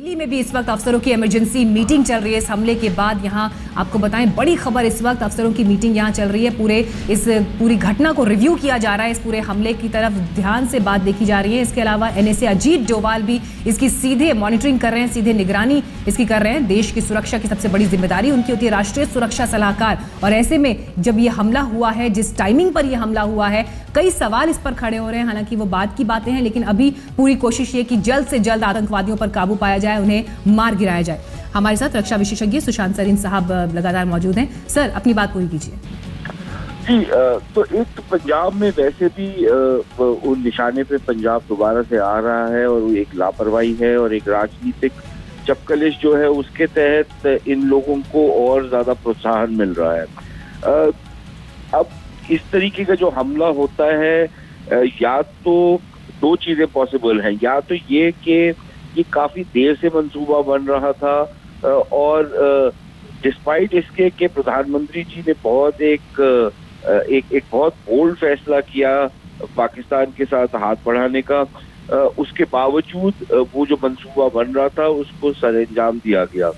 दिल्ली में भी इस वक्त अफसरों की इमरजेंसी मीटिंग चल रही है। इस हमले के बाद यहां आपको बताएं बड़ी खबर, इस वक्त अफसरों की मीटिंग यहां चल रही है। इस पूरी घटना को रिव्यू किया जा रहा है। इस पूरे हमले की तरफ ध्यान से बात देखी जा रही है। इसके अलावा एनएसए अजीत डोभाल भी इसकी सीधे मॉनिटरिंग कर रहे हैं, सीधे निगरानी इसकी कर रहे हैं। देश की सुरक्षा की सबसे बड़ी जिम्मेदारी उनकी होती है, राष्ट्रीय सुरक्षा सलाहकार। और ऐसे में जब ये हमला हुआ है, जिस टाइमिंग पर यह हमला हुआ है, कई सवाल इस पर खड़े हो रहे हैं। हालांकि वो बात की बातें हैं, लेकिन अभी पूरी कोशिश ये कि जल्द से जल्द आतंकवादियों पर काबू पाया जाए, उन्हें मार गिराया जाए। हमारे साथ रक्षा विशेषज्ञ सुशांत सरीन साहब लगातार मौजूद हैं। सर, अपनी बात पूरी कीजिए। जी, तो एक तो पंजाब में वैसे भी उन निशाने पे पंजाब दोबारा से आ रहा है और एक लापरवाही है और एक राजनीतिक चपकलिश जो है उसके तहत इन लोगों को और ज्यादा प्रोत्साहन मिल रहा है। अब इस तरीके का जो हमला होता है, या तो दो चीजें पॉसिबल हैं, या तो ये कि ये काफी देर से मंसूबा बन रहा था और डिस्पाइट इसके कि प्रधानमंत्री जी ने बहुत एक बहुत बोल्ड फैसला किया पाकिस्तान के साथ हाथ बढ़ाने का, उसके बावजूद वो जो मंसूबा बन रहा था उसको सरअंजाम दिया गया।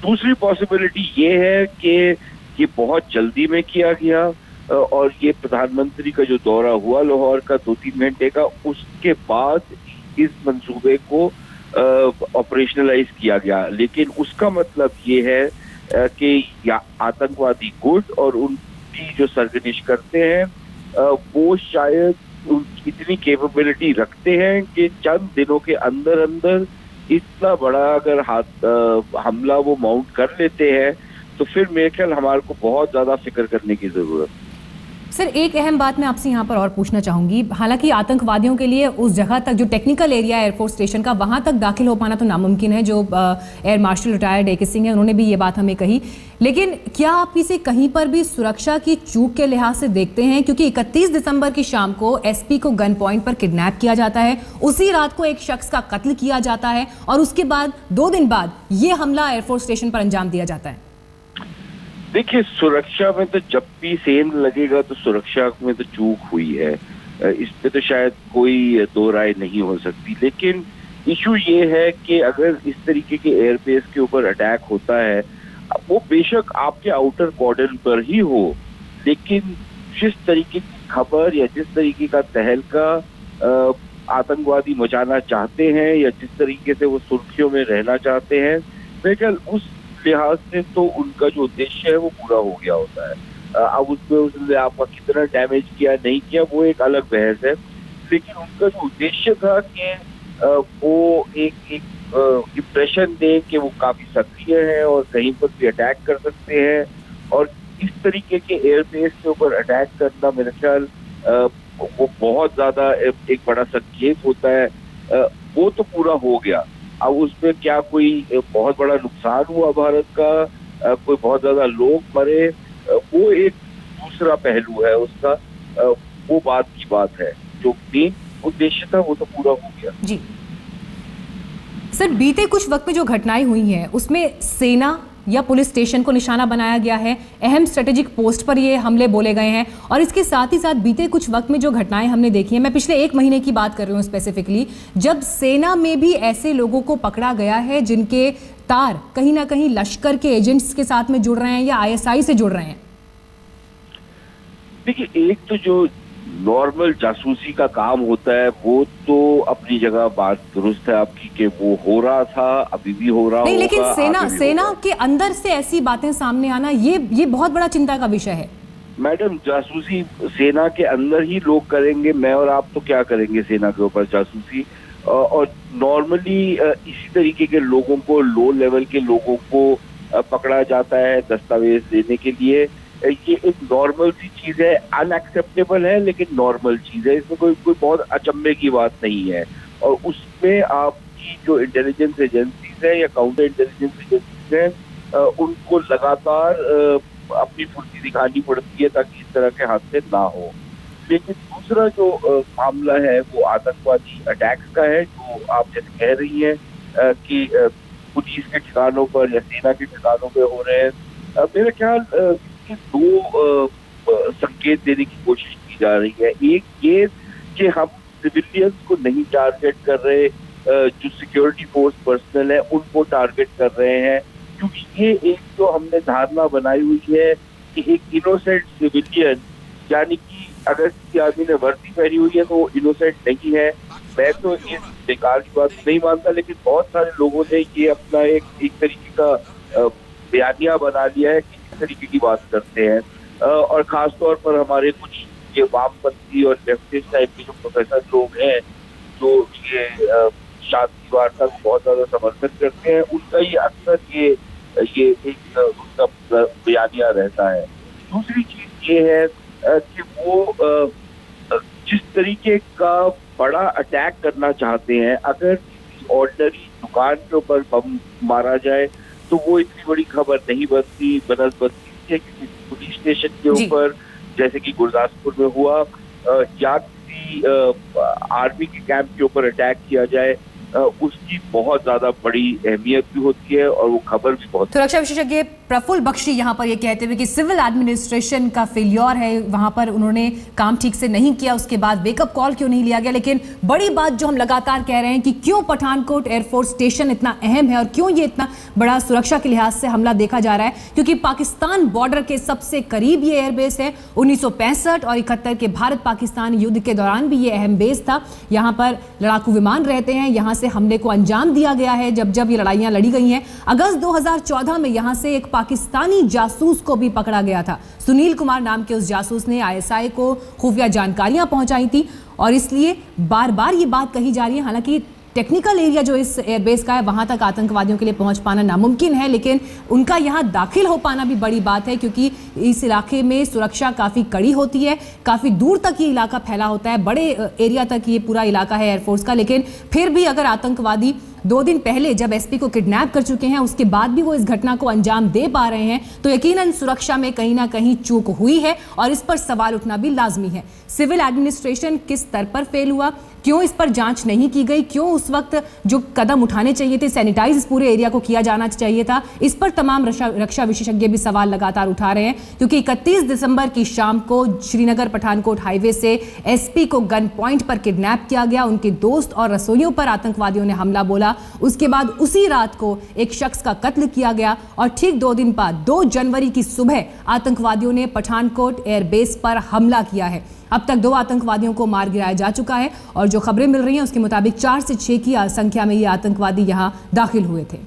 दूसरी पॉसिबिलिटी ये है कि ये बहुत जल्दी में किया गया और ये प्रधानमंत्री का जो दौरा हुआ लाहौर का 2-3 घंटे का, उसके बाद इस मंसूबे को ऑपरेशनलाइज किया गया। लेकिन उसका मतलब ये है कि आतंकवादी गुट और उनकी जो सरगर्मिश करते हैं वो शायद इतनी कैपेबिलिटी रखते हैं कि चंद दिनों के अंदर अंदर इतना बड़ा अगर हमला वो माउंट कर लेते हैं तो फिर मेरे ख्याल हमारे को बहुत ज्यादा फिक्र करने की जरूरत है। सर, एक अहम बात मैं आपसे यहाँ पर और पूछना चाहूंगी। हालांकि आतंकवादियों के लिए उस जगह तक, जो टेक्निकल एरिया एयरफोर्स स्टेशन का, वहां तक दाखिल हो पाना तो नामुमकिन है। जो एयर मार्शल रिटायर्ड ए के सिंह है, उन्होंने भी ये बात हमें कही। लेकिन क्या आप इसे कहीं पर भी सुरक्षा की चूक के लिहाज से देखते हैं? क्योंकि 31 दिसंबर की शाम को एसपी को गन पॉइंट पर किडनैप किया जाता है, उसी रात को एक शख्स का कत्ल किया जाता है और उसके बाद 2 दिन बाद ये हमला एयरफोर्स स्टेशन पर अंजाम दिया जाता है। देखिए, सुरक्षा में तो जब भी सेंध लगेगा तो सुरक्षा में तो चूक हुई है, इस पे तो शायद कोई दो राय नहीं हो सकती। लेकिन इशू ये है कि अगर इस तरीके के एयरबेस के ऊपर अटैक होता है, वो बेशक आपके आउटर कॉर्डन पर ही हो, लेकिन जिस तरीके की खबर या जिस तरीके का तहलका आतंकवादी मचाना चाहते हैं या जिस तरीके से वो सुर्खियों में रहना चाहते हैं, मेरे ख्याल उस लिहाज से तो उनका जो उद्देश्य है वो पूरा हो गया होता है। अब उसमें उसने आपका कितना डैमेज किया नहीं किया वो एक अलग बहस है, लेकिन उनका जो उद्देश्य था कि वो एक इंप्रेशन दें कि वो काफी सक्रिय है और कहीं पर भी अटैक कर सकते हैं, और इस तरीके के एयरबेस के ऊपर अटैक करना मेरे ख्याल वो बहुत ज्यादा एक बड़ा संकेत होता है। वो तो पूरा हो गया। अब उसमें क्या कोई बहुत बड़ा नुकसान हुआ भारत का, कोई बहुत ज्यादा लोग मरे, वो एक दूसरा पहलू है उसका, वो बात की बात है। जो मेन उद्देश्य था वो तो पूरा हो गया। जी सर, बीते कुछ वक्त में जो घटनाएं हुई हैं उसमें सेना या पुलिस स्टेशन को निशाना बनाया गया है, अहम स्ट्रेटेजिक पोस्ट पर ये हमले बोले गए हैं। और इसके साथ ही साथ बीते कुछ वक्त में जो घटनाएं हमने देखी हैं, मैं पिछले 1 महीने की बात कर रही हूँ स्पेसिफिकली, जब सेना में भी ऐसे लोगों को पकड़ा गया है जिनके तार कहीं ना कहीं लश्कर के एजेंट्स के साथ में जुड़ रहे हैं या आईएसआई से जुड़ रहे हैं। देखिए, एक तो जो नॉर्मल जासूसी का काम होता है वो तो अपनी जगह बात दुरुस्त है आपकी कि वो हो रहा था, अभी भी हो रहा नहीं, होगा, लेकिन सेना के अंदर से ऐसी बातें सामने आना ये बहुत बड़ा चिंता का विषय है। मैडम, जासूसी सेना के अंदर ही लोग करेंगे, मैं और आप तो क्या करेंगे सेना के ऊपर जासूसी। और नॉर्मली इसी तरीके के लोगों को, लो लेवल के लोगों को पकड़ा जाता है दस्तावेज देने के लिए। ये एक नॉर्मल सी चीज है, अनएक्सेप्टेबल है लेकिन नॉर्मल चीज है, इसमें कोई बहुत अचंभे की बात नहीं है। और उसमें आपकी जो इंटेलिजेंस एजेंसीज है या काउंटर इंटेलिजेंस एजेंसीज है, उनको लगातार अपनी फुर्ती दिखानी पड़ती है ताकि इस तरह के हादसे ना हो। लेकिन दूसरा जो मामला है वो आतंकवादी अटैक्स का है, जो आप जैसे कह रही हैं कि पुलिस के ठिकानों पर या सेना के ठिकानों पर हो रहे हैं। मेरे ख्याल दो संकेत देने की कोशिश की जा रही है। एक ये कि हम सिविलियंस को नहीं टारगेट कर रहे, जो सिक्योरिटी फोर्स पर्सनल है उनको टारगेट कर रहे हैं, क्योंकि ये एक जो हमने धारणा बनाई हुई है कि एक इनोसेंट सिविलियन, यानी कि अगर किसी आदमी ने वर्दी पहनी हुई है तो वो इनोसेंट नहीं है। मैं तो इस बेकार की बात नहीं मानता, लेकिन बहुत सारे लोगों ने ये अपना एक तरीके का बयानिया बना लिया है कि इस तरीके की बात करते हैं। और खास तौर पर हमारे कुछ ये वामपंथी और लेफ्टिस्ट टाइप के जो प्रोफेसर लोग हैं, जो ये शांति वार्ता को बहुत ज्यादा समर्थन करते हैं, उनका ये अक्सर ये एक उनका बयानिया रहता है। दूसरी चीज ये है कि वो जिस तरीके का बड़ा अटैक करना चाहते हैं, अगर किसी ऑर्डिनरी दुकान के ऊपर बम मारा जाए तो वो इतनी बड़ी खबर नहीं बनती है, किसी पुलिस स्टेशन के ऊपर जैसे कि गुरदासपुर में हुआ, या किसी आर्मी के कैंप के ऊपर अटैक किया जाए, उसकी बहुत ज्यादा बड़ी अहमियत भी होती है और वो खबर भी बहुत। सुरक्षा विशेषज्ञ प्रफुल्ल बख्शी यहाँ पर ये कहते हुए कि सिविल एडमिनिस्ट्रेशन का फेलियर है, वहां पर उन्होंने काम ठीक से नहीं किया, उसके बाद वेकअप कॉल क्यों नहीं लिया गया। लेकिन बड़ी बात जो हम लगातार कह रहे हैं कि क्यों पठानकोट एयरफोर्स स्टेशन इतना अहम है और क्यों ये इतना बड़ा सुरक्षा के लिहाज से हमला देखा जा रहा है, क्योंकि पाकिस्तान बॉर्डर के सबसे करीब ये एयरबेस है। 1965 और 71 के भारत पाकिस्तान युद्ध के दौरान भी ये अहम बेस था। यहाँ पर लड़ाकू विमान रहते हैं, यहाँ से हमले को अंजाम दिया गया है जब जब ये लड़ाइयां लड़ी गई हैं। अगस्त 2014 में यहां से एक पाकिस्तानी जासूस को भी पकड़ा गया था। सुनील कुमार नाम के उस जासूस ने आईएसआई को खुफिया जानकारियां पहुंचाई थी और इसलिए बार बार ये बात कही जा रही है। हालांकि टेक्निकल एरिया जो इस एयरबेस का है वहां तक आतंकवादियों के लिए पहुंच पाना नामुमकिन है, लेकिन उनका यहां दाखिल हो पाना भी बड़ी बात है, क्योंकि इस इलाके में सुरक्षा काफ़ी कड़ी होती है, काफ़ी दूर तक ये इलाका फैला होता है, बड़े एरिया तक ये पूरा इलाका है एयरफोर्स का। लेकिन फिर भी अगर आतंकवादी 2 दिन पहले जब एसपी को किडनैप कर चुके हैं, उसके बाद भी वो इस घटना को अंजाम दे पा रहे हैं, तो यकीनन सुरक्षा में कहीं ना कहीं चूक हुई है और इस पर सवाल उठना भी लाजमी है। सिविल एडमिनिस्ट्रेशन किस स्तर पर फेल हुआ, क्यों इस पर जांच नहीं की गई, क्यों उस वक्त जो कदम उठाने चाहिए थे, सैनिटाइज पूरे एरिया को किया जाना चाहिए था, इस पर तमाम रक्षा विशेषज्ञ भी सवाल लगातार उठा रहे हैं। क्योंकि 31 दिसंबर की शाम को श्रीनगर पठानकोट हाईवे से एसपी को गन पॉइंट पर किडनैप किया गया। उनके दोस्त और रसोइयों पर आतंकवादियों ने हमला बोला। उसके बाद उसी रात को एक शख्स का कत्ल किया गया और ठीक 2 दिन बाद 2 जनवरी की सुबह आतंकवादियों ने पठानकोट एयरबेस पर हमला किया है। अब तक 2 आतंकवादियों को मार गिराया जा चुका है और जो खबरें मिल रही हैं उसके मुताबिक 4 से 6 की संख्या में ये आतंकवादी यहां दाखिल हुए थे।